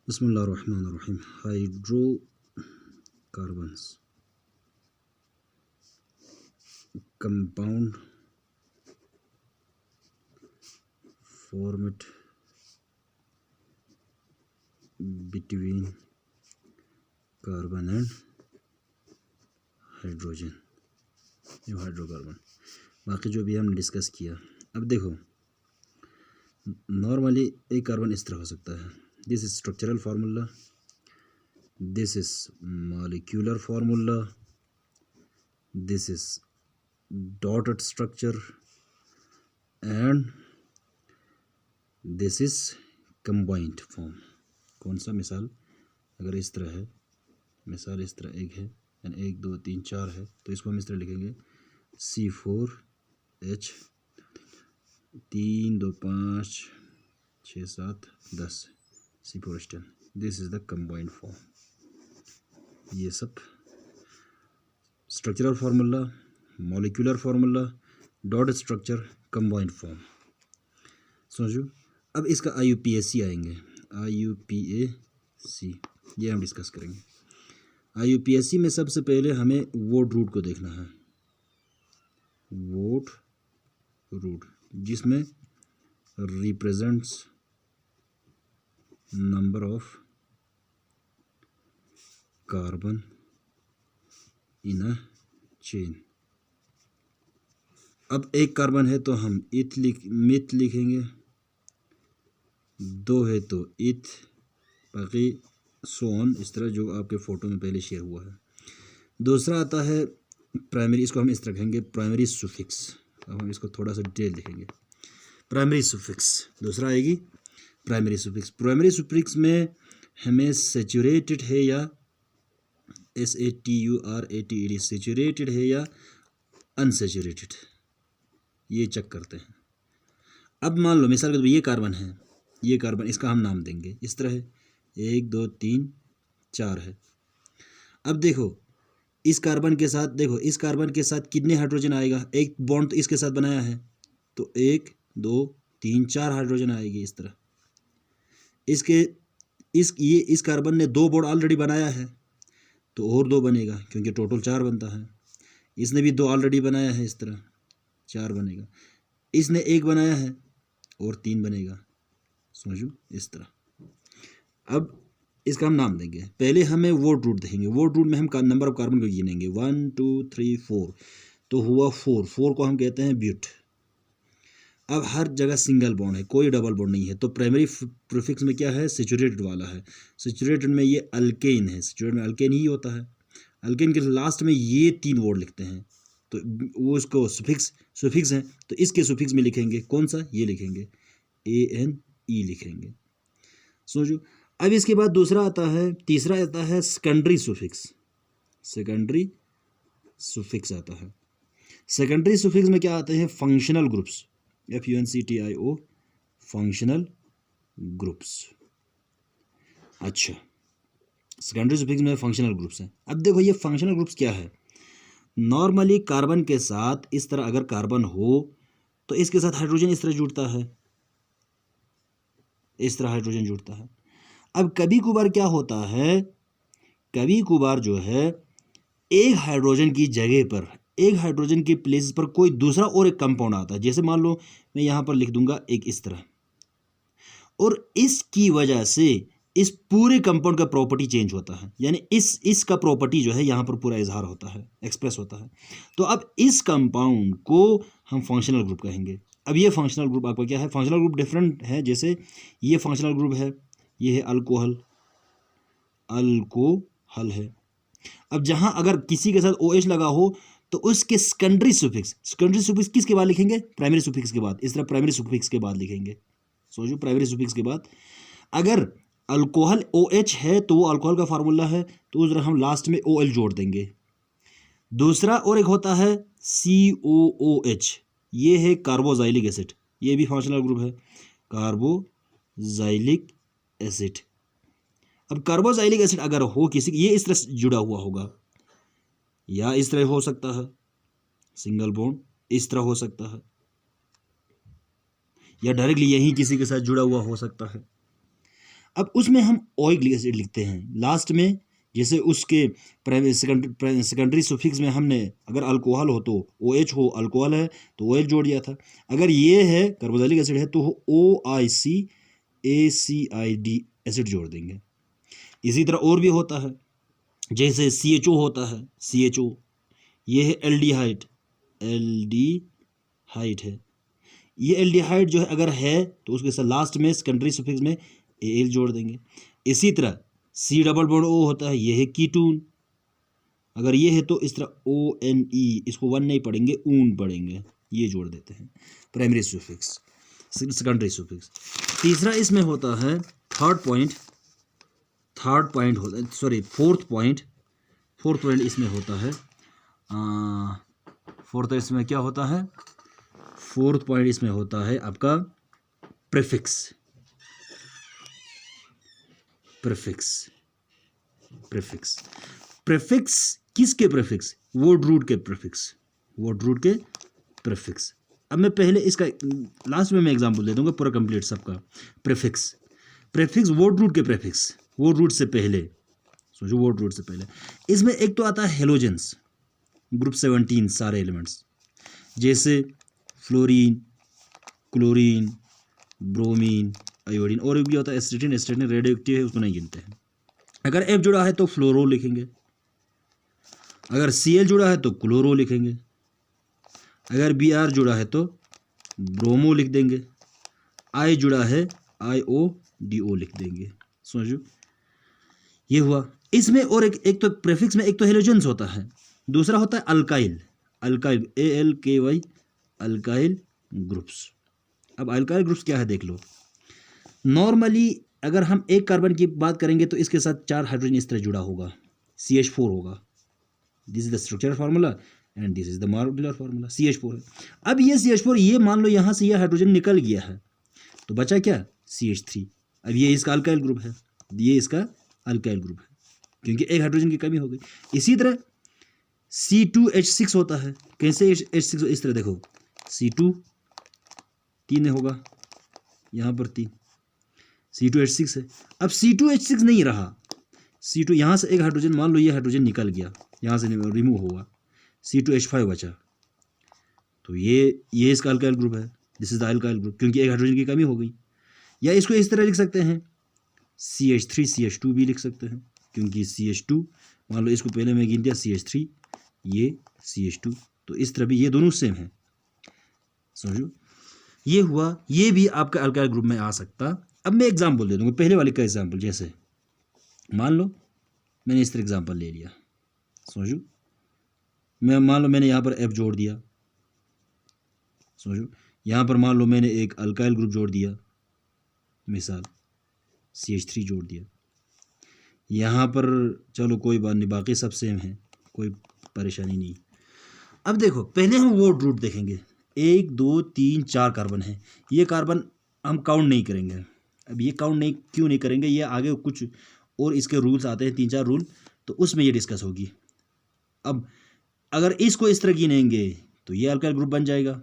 बिस्मिल्लाहिर्रहमानिर्रहीम। Hydrocarbons compound formed between carbon and hydrogen, ये hydrocarbon. बाकी जो भी हमने डिस्कस किया, अब देखो नॉर्मली एक कार्बन इस तरह हो सकता है। This is structural formula, this is molecular formula, this is dotted structure and this is combined form. कौन सा मिसाल अगर इस तरह है, मिसाल इस तरह एक है यानी 1 2 3 4 है, तो इसको हम इस तरह लिखेंगे C4H 3 2 5 6 7 10 C4H10। This is the combined form. ये सब structural formula, molecular formula, dot structure, combined form. समझो। अब इसका IUPAC आएंगे, IUPAC ये हम डिस्कस करेंगे। IUPAC में सबसे पहले हमें वोट रूट को देखना है, वोट रूट जिसमें represents number of carbon in a chain. अब एक कार्बन है तो हम मिथ लिखेंगे, 2 है तो इथ, बाकी सोन इस तरह जो आपके फ़ोटो में पहले शेयर हुआ है। दूसरा आता है प्राइमरी, इसको हम इस तरह कहेंगे प्राइमरी सुफिक्स। अब हम इसको थोड़ा सा डिटेल लिखेंगे, प्राइमरी सुफिक्स। दूसरा आएगी प्राइमरी सुफिक्स। प्राइमरी सुफिक्स में हमें सेचुरेटेड है या SATURATED सेचुरेटेड है या अनसेचुरेटेड, ये चेक करते हैं। अब मान लो मिसाल के तौर पर ये कार्बन है, ये कार्बन, इसका हम नाम देंगे इस तरह है, 1 2 3 4 है। अब देखो इस कार्बन के साथ, देखो इस कार्बन के साथ कितने हाइड्रोजन आएगा, एक बॉन्ड तो इसके साथ बनाया है तो 1 2 3 4 हाइड्रोजन आएगी इस तरह। इसके इस कार्बन ने 2 बॉन्ड ऑलरेडी बनाया है तो और 2 बनेगा, क्योंकि टोटल 4 बनता है। इसने भी 2 ऑलरेडी बनाया है, इस तरह 4 बनेगा। इसने 1 बनाया है और 3 बनेगा, समझो इस तरह। अब इसका हम नाम देंगे, पहले हमें वोट रूट देखेंगे। वोट रूट में हम नंबर ऑफ कार्बन को गिनेंगे, 1 2 3 4 तो हुआ 4 को हम कहते हैं ब्यूट। अब हर जगह सिंगल बॉन्ड है, कोई डबल बॉन्ड नहीं है, तो प्राइमरी प्रीफिक्स में क्या है, सेचुरेटेड वाला है। सेचुरेटेड में ये अल्केन है, सेचुरेटेड में अल्केन ही होता है। अल्केन के लास्ट में ये 3 वर्ड लिखते हैं तो वो इसको सुफिक्स है, तो इसके सुफिक्स में लिखेंगे कौन सा, ये लिखेंगे ANE लिखेंगे, समझो। अब इसके बाद दूसरा आता है, तीसरा आता है सेकेंडरी सुफिक्स। सेकेंडरी सुफिक्स आता है। सेकेंडरी सुफिक्स में क्या आते हैं, functional groups, FUNCTIO functional groups. अच्छा, सेकेंडरी सुफिक्स में फंक्शनल ग्रुप्स हैं। अब देखो ये फंक्शनल ग्रुप्स क्या है। नॉर्मली कार्बन के साथ इस तरह अगर कार्बन हो तो इसके साथ हाइड्रोजन इस तरह जुड़ता है, इस तरह हाइड्रोजन जुड़ता है। अब कभी कभार क्या होता है, कभी कभार जो है एक हाइड्रोजन की जगह पर, एक हाइड्रोजन की प्लेस पर कोई दूसरा और एक कंपाउंड आता है। जैसे मान लो मैं यहाँ पर लिख दूंगा एक इस तरह, और इसकी वजह से इस पूरे कंपाउंड का प्रॉपर्टी चेंज होता है, यानी इसका प्रॉपर्टी जो है यहाँ पर पूरा इजहार होता है, एक्सप्रेस होता है। तो अब इस कंपाउंड को हम फंक्शनल ग्रुप कहेंगे। अब ये फंक्शनल ग्रुप आपका क्या है, फंक्शनल ग्रुप डिफरेंट है। जैसे ये फंक्शनल ग्रुप है, ये है अल्कोहल है। अब जहां अगर किसी के साथ OH लगा हो तो उसके सेकेंडरी सुफिक्स किसके बाद लिखेंगे, प्राइमरी सुफिक्स के बाद। इस तरह प्राइमरी सुफिक्स के बाद लिखेंगे, सोचो प्राइमरी सुफिक्स के बाद। अगर अल्कोहल OH है तो वो अल्कोहल का फार्मूला है, तो उस तरह हम लास्ट में OL जोड़ देंगे। दूसरा और एक होता है COOH, ये है कार्बोजाइलिक एसिड, ये भी फंक्शनल ग्रुप है, कार्बोजाइलिक एसिड। अब कार्बोजाइलिक एसिड अगर हो किसी, ये इस तरह जुड़ा हुआ होगा, या इस तरह हो सकता है सिंगल बॉन्ड, इस तरह हो सकता है, या डायरेक्टली यहीं किसी के साथ जुड़ा हुआ हो सकता है। अब उसमें हम ओइक एसिड लिखते हैं लास्ट में, जैसे उसके सेकेंडरी सुफिक्स में हमने अगर अल्कोहल हो तो OH हो, अल्कोहल है तो OH जोड़ दिया था। अगर ये है कार्बोक्सिलिक एसिड है तो OIC ACID एसिड जोड़ देंगे। इसी तरह और भी होता है, जैसे CHO होता है, CHO ये है एल्डिहाइड, एल्डिहाइड है। ये एल्डिहाइड जो है अगर है तो उसके साथ लास्ट में सेकेंडरी सुफिक्स में AL जोड़ देंगे। इसी तरह C डबल बॉन्ड O होता है, ये है कीटून। अगर ये है तो इस तरह ONE, इसको वन नहीं पढ़ेंगे, ऊन पढ़ेंगे, ये जोड़ देते हैं प्राइमरी सुफिक्स, सेकेंडरी सुफिक्स। तीसरा इसमें होता है फोर्थ पॉइंट इसमें होता है, फोर्थ इसमें क्या होता है, फोर्थ पॉइंट इसमें होता है आपका प्रीफिक्स। किसके प्रीफिक्स? वर्ड रूट के प्रीफिक्स। अब मैं पहले इसका लास्ट में मैं एग्जांपल दे दूंगा पूरा कंप्लीट सबका। प्रीफिक्स वर्ड रूट के प्रीफिक्स, वर्ड रूट से पहले सोचो, वर्ड रूट से पहले इसमें एक तो आता है हेलोजेंस, ग्रुप 17 सारे एलिमेंट्स, जैसे फ्लोरीन, क्लोरीन, ब्रोमीन, आयोडीन, और भी होता है एस्टेटिन रेडियो एक्टिव है, उसको नहीं गिनते हैं। अगर F जुड़ा है तो फ्लोरो लिखेंगे, अगर Cl जुड़ा है तो क्लोरो लिखेंगे, अगर Br जुड़ा है तो ब्रोमो लिख देंगे, I जुड़ा है IODO लिख देंगे। समझो, ये हुआ। इसमें और एक तो प्रीफिक्स में एक तो हेलोजेंस होता है, दूसरा होता है अल्काइल ALKY, अल्काइल ग्रुप्स। अब अल्काइल ग्रुप्स क्या है देख लो। नॉर्मली अगर हम एक कार्बन की बात करेंगे तो इसके साथ 4 हाइड्रोजन इस तरह जुड़ा होगा, CH4 होगा। This is the structural formula and this is the molecular formula, CH4 है। अब ये CH4, ये मान लो यहाँ से ये हाइड्रोजन निकल गया है तो बचा क्या, CH3। अब ये इसका अल्काइल ग्रुप है, ये इसका अल्काइल ग्रुप है, क्योंकि एक हाइड्रोजन की कमी हो गई। इसी तरह C2H6 होता है। कैसे H6? इस तरह देखो, C2 3 होगा, यहाँ पर 3, C2H6 है। अब C2H6 नहीं रहा, C2 यहाँ से एक हाइड्रोजन, मान लो ये हाइड्रोजन निकल गया, यहाँ से रिमूव हुआ, C2H5 बचा, तो ये इसका अल्काइल ग्रुप है, this is the alkyl group, क्योंकि एक हाइड्रोजन की कमी हो गई। या इसको इस तरह लिख सकते हैं, CH3 CH2 भी लिख सकते हैं, क्योंकि CH2 मान लो इसको पहले मैं गिन दिया, CH3 ये CH2, तो इस तरह भी ये दोनों सेम है। समझो, ये हुआ, ये भी आपका अल्काइल ग्रुप में आ सकता। अब मैं एग्जाम्पल दे दूंगा, पहले वाले का एग्जाम्पल, जैसे मान लो मैंने इस तरह एग्जाम्पल ले लिया। समझो, मान लो मैंने यहाँ पर F जोड़ दिया, समझो, यहाँ पर मान लो मैंने एक अल्काइल ग्रुप जोड़ दिया, मिसाल CH3 जोड़ दिया, यहाँ पर चलो कोई बात नहीं, बाकी सब सेम है, कोई परेशानी नहीं। अब देखो, पहले हम वर्ड रूट देखेंगे, 1 2 3 4 कार्बन है, ये कार्बन हम काउंट नहीं करेंगे। अब ये काउंट नहीं क्यों नहीं करेंगे, ये आगे कुछ और इसके रूल्स आते हैं, 3-4 रूल, तो उसमें ये डिस्कस होगी। अब अगर इसको इस तरह गिनेंगे तो ये अल्काइल ग्रुप बन जाएगा,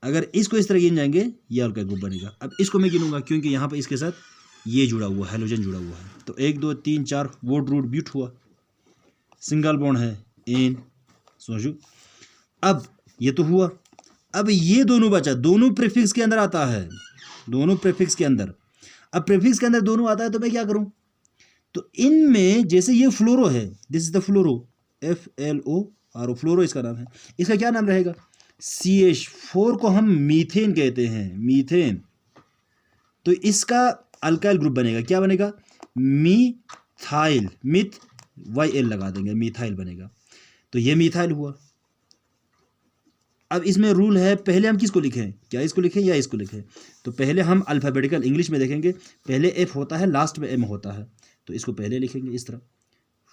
अगर इसको इस तरह गिन जाएंगे ये अल्काइल ग्रुप बनेगा। अब इसको मैं गिनूंगा क्योंकि यहाँ पर इसके साथ ये जुड़ा हुआ है, हेलोजन जुड़ा हुआ है, तो 1 2 3 4 वर्ड रूट ब्यूट हुआ, सिंगल बॉन्ड है एन। समझो, अब ये तो हुआ, अब ये दोनों बचा, दोनों प्रीफिक्स के अंदर आता है, दोनों प्रीफिक्स के अंदर। अब प्रीफिक्स के अंदर दोनों आता है तो मैं क्या करूं, तो इनमें जैसे ये फ्लोरो है, this is the fluoro, FLORO, फ्लोरो इसका नाम है, इसका क्या नाम रहेगा, CH4 को हम मीथेन कहते हैं, मीथेन, तो इसका अल्काइल ग्रुप बनेगा, क्या बनेगा, मीथाइल, मिथ YL लगा देंगे, मीथाइल बनेगा, तो ये मीथाइल हुआ। अब इसमें रूल है, पहले हम किसको लिखें, क्या इसको लिखें या इसको लिखें, तो पहले हम अल्फ़ाबेटिकल इंग्लिश में देखेंगे, पहले F होता है, लास्ट में M होता है, तो इसको पहले लिखेंगे इस तरह,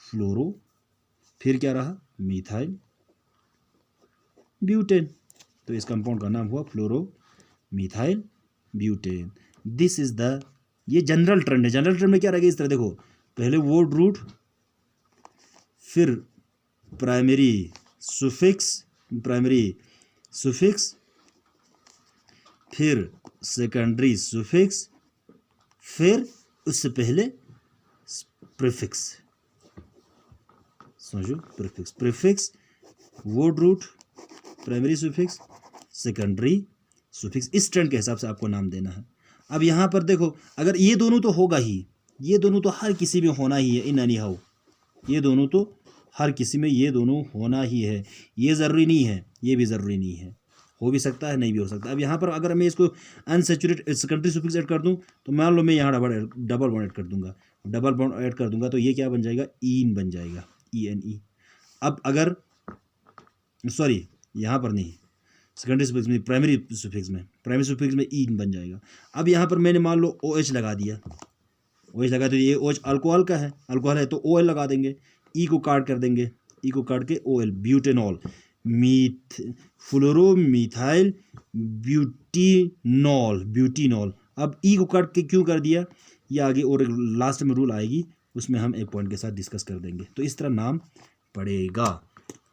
फ्लोरो, फिर क्या रहा, मीथाइल ब्यूटेन, तो इस कंपाउंड का नाम हुआ fluoro methyl butane. This is the, ये जनरल ट्रेंड है। जनरल ट्रेंड में क्या रहेगा, इस तरह देखो, पहले वर्ड रूट, फिर प्राइमरी सुफिक्स, फिर सेकेंडरी सुफिक्स, फिर उससे पहले प्रीफिक्स, समझो, prefix, prefix, word root, primary suffix, secondary suffix, इस ट्रेंड के हिसाब से आपको नाम देना है। अब यहाँ पर देखो, अगर ये दोनों तो होगा ही, ये दोनों तो हर किसी में होना ही है, इन एनी हाउ, ये दोनों तो हर किसी में ये दोनों होना ही है, ये ज़रूरी नहीं है, ये भी ज़रूरी नहीं है, हो भी सकता है, नहीं भी हो सकता। अब यहाँ पर अगर मैं इसको अनसेचुरेटेड सेकेंडरी सुफिक्स ऐड कर दूँ तो मान लो मैं यहाँ डबल बॉन्ड ऐड कर दूंगा, डबल बॉन्ड ऐड कर दूंगा तो ये क्या बन जाएगा, ईन बन जाएगा, ENE। अब अगर सॉरी यहाँ पर नहीं, सेकेंडरी सुफिक्स में, प्राइमरी सुफिक्स में ईन बन जाएगा। अब यहाँ पर मैंने मान लो OH लगा दिया, OH लगा तो ये OH अल्कोहल का है, अल्कोहल है तो OL लगा देंगे, ई को काट कर देंगे, ई को काट के OL, ब्यूटेनॉल, फ्लोरोमिथाइल ब्यूटीनॉल। अब ई को काट के क्यों कर दिया, ये आगे और लास्ट में रूल आएगी, उसमें हम एक पॉइंट के साथ डिस्कस कर देंगे। तो इस तरह नाम पड़ेगा।